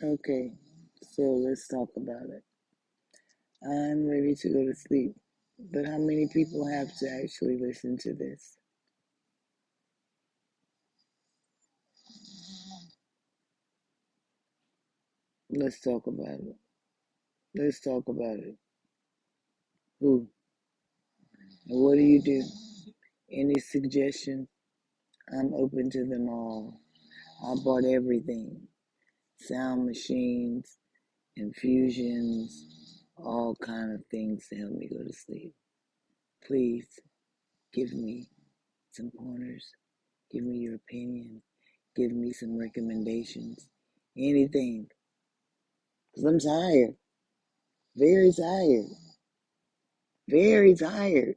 Okay, so let's talk about it. I'm ready to go to sleep, but how many people have to actually listen to this? Let's talk about it. Let's talk about it. Who? And what do you do? Any suggestions? I'm open to them all. I bought everything. Sound machines, infusions, all kind of things to help me go to sleep. Please give me some pointers. Give me your opinion. Give me some recommendations. Anything. Because I'm tired. Very tired. Very tired.